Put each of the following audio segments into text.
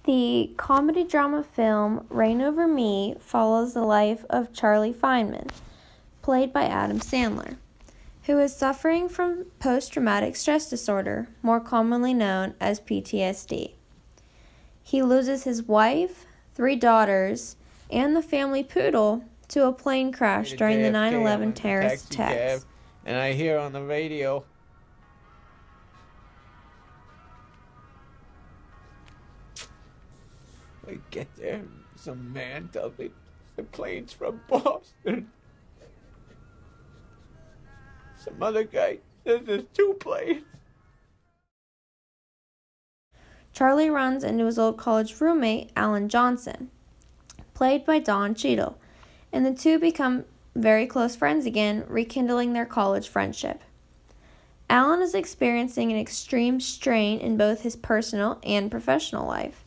The comedy drama film Reign Over Me follows the life of Charlie Feynman, played by Adam Sandler, who is suffering from post-traumatic stress disorder, more commonly known as PTSD. He loses his wife, 3 daughters, and the family poodle to a plane crash during the 9/11 terrorist attacks. And I hear on the radio, I get there, some man tells me the plane's from Boston. Some other guy says there's 2 planes. Charlie runs into his old college roommate, Alan Johnson, played by Don Cheadle, and the two become very close friends again, rekindling their college friendship. Alan is experiencing an extreme strain in both his personal and professional life,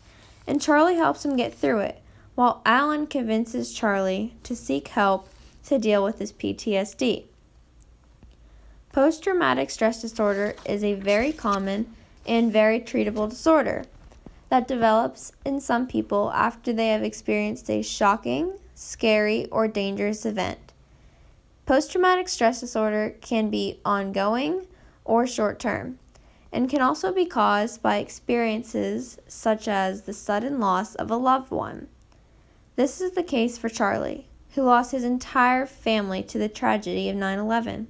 and Charlie helps him get through it, while Alan convinces Charlie to seek help to deal with his PTSD. Post-traumatic stress disorder is a very common and very treatable disorder that develops in some people after they have experienced a shocking, scary, or dangerous event. Post-traumatic stress disorder can be ongoing or short-term, and can also be caused by experiences such as the sudden loss of a loved one. This is the case for Charlie, who lost his entire family to the tragedy of 9/11.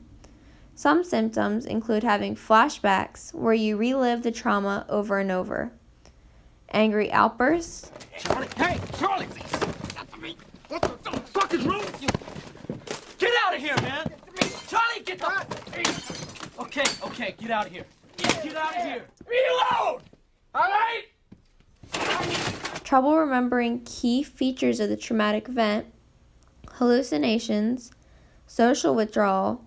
Some symptoms include having flashbacks where you relive the trauma over and over, angry outbursts, Charlie, hey, Charlie! What the fuck is wrong with you? Get out of here, man! Charlie, get the... Okay, get out of here. Get out of here. Reload! All right? trouble remembering key features of the traumatic event, hallucinations, social withdrawal,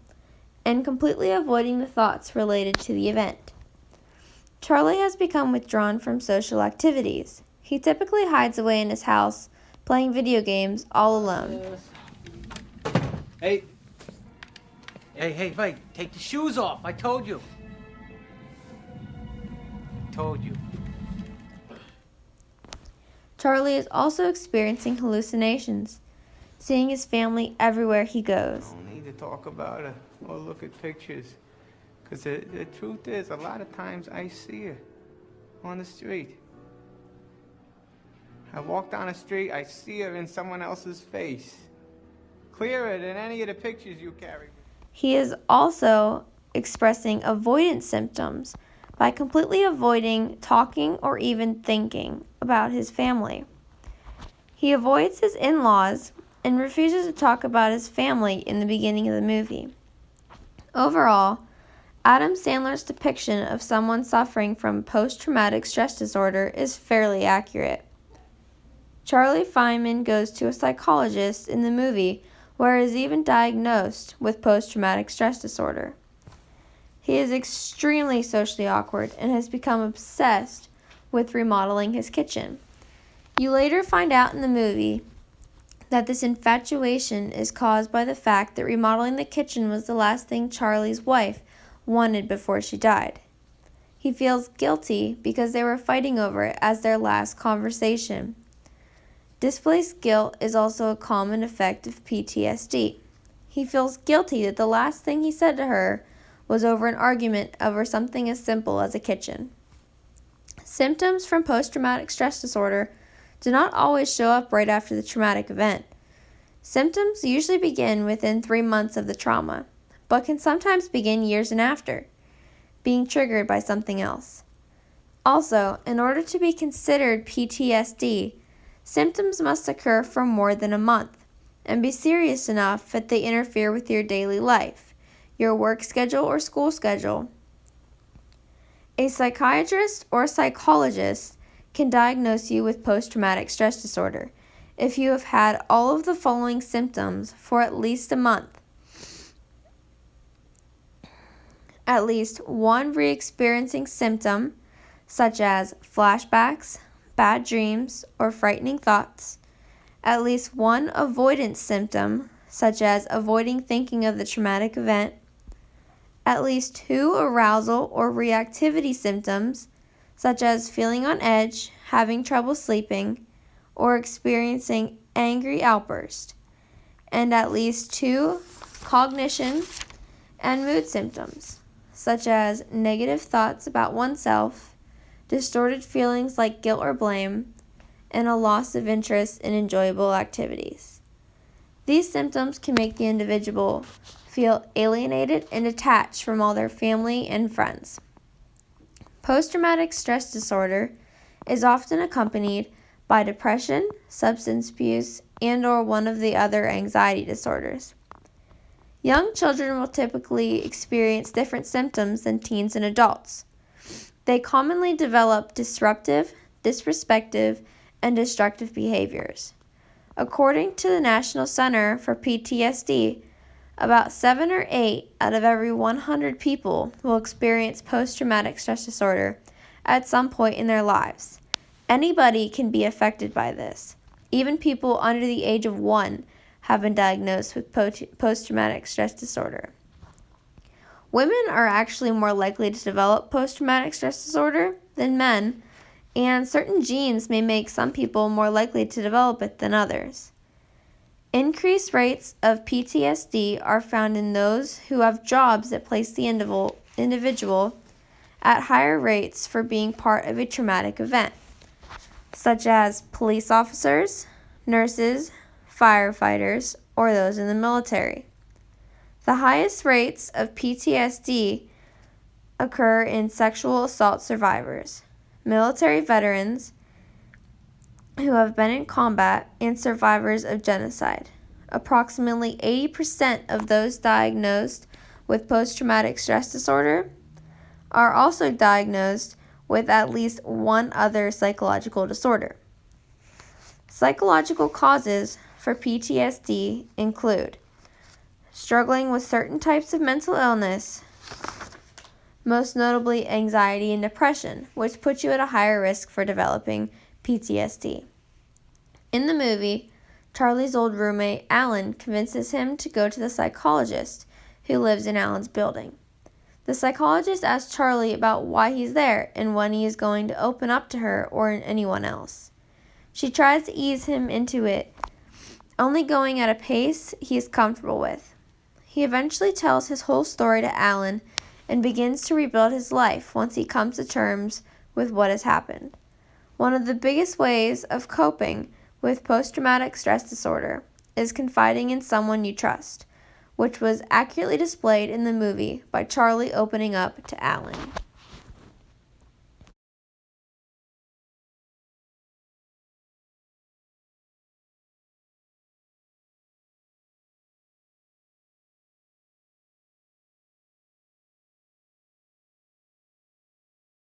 and completely avoiding the thoughts related to the event. Charlie has become withdrawn from social activities. He typically hides away in his house, playing video games all alone. Hey, take the shoes off. I told you. Charlie is also experiencing hallucinations, seeing his family everywhere he goes. I don't need to talk about it or look at pictures. Because the truth is, a lot of times I see her on the street. I walk down the street, I see her in someone else's face. Clearer than any of the pictures you carry. He is also expressing avoidance symptoms by completely avoiding talking or even thinking about his family. He avoids his in-laws and refuses to talk about his family in the beginning of the movie. Overall, Adam Sandler's depiction of someone suffering from post-traumatic stress disorder is fairly accurate. Charlie Feynman goes to a psychologist in the movie where he is even diagnosed with post-traumatic stress disorder. He is extremely socially awkward and has become obsessed with remodeling his kitchen. You later find out in the movie that this infatuation is caused by the fact that remodeling the kitchen was the last thing Charlie's wife wanted before she died. He feels guilty because they were fighting over it as their last conversation. Displaced guilt is also a common effect of PTSD. He feels guilty that the last thing he said to her was over an argument over something as simple as a kitchen. Symptoms from post-traumatic stress disorder do not always show up right after the traumatic event. Symptoms usually begin within 3 months of the trauma, but can sometimes begin years and after, being triggered by something else. Also, in order to be considered PTSD, symptoms must occur for more than a month and be serious enough that they interfere with your daily life, your work schedule or school schedule. A psychiatrist or psychologist can diagnose you with post-traumatic stress disorder if you have had all of the following symptoms for at least a month. At least one re-experiencing symptom, such as flashbacks, bad dreams, or frightening thoughts. At least one avoidance symptom, such as avoiding thinking of the traumatic event. At least 2 arousal or reactivity symptoms, such as feeling on edge, having trouble sleeping, or experiencing angry outbursts, and at least 2 cognition and mood symptoms, such as negative thoughts about oneself, distorted feelings like guilt or blame, and a loss of interest in enjoyable activities. These symptoms can make the individual feel alienated and detached from all their family and friends. Post-traumatic stress disorder is often accompanied by depression, substance abuse, and/or one of the other anxiety disorders. Young children will typically experience different symptoms than teens and adults. They commonly develop disruptive, disrespectful, and destructive behaviors. According to the National Center for PTSD, about 7 or 8 out of every 100 people will experience post-traumatic stress disorder at some point in their lives. Anybody can be affected by this. Even people under the age of 1 have been diagnosed with post-traumatic stress disorder. Women are actually more likely to develop post-traumatic stress disorder than men, and certain genes may make some people more likely to develop it than others. Increased rates of PTSD are found in those who have jobs that place the individual at higher rates for being part of a traumatic event, such as police officers, nurses, firefighters, or those in the military. The highest rates of PTSD occur in sexual assault survivors, military veterans who have been in combat, and survivors of genocide. Approximately 80% of those diagnosed with post-traumatic stress disorder are also diagnosed with at least one other psychological disorder. Psychological causes for PTSD include struggling with certain types of mental illness, most notably anxiety and depression, which puts you at a higher risk for developing PTSD. In the movie, Charlie's old roommate, Alan, convinces him to go to the psychologist who lives in Alan's building. The psychologist asks Charlie about why he's there and when he is going to open up to her or anyone else. She tries to ease him into it, only going at a pace he is comfortable with. He eventually tells his whole story to Alan and begins to rebuild his life once he comes to terms with what has happened. One of the biggest ways of coping with post-traumatic stress disorder is confiding in someone you trust, which was accurately displayed in the movie by Charlie opening up to Alan.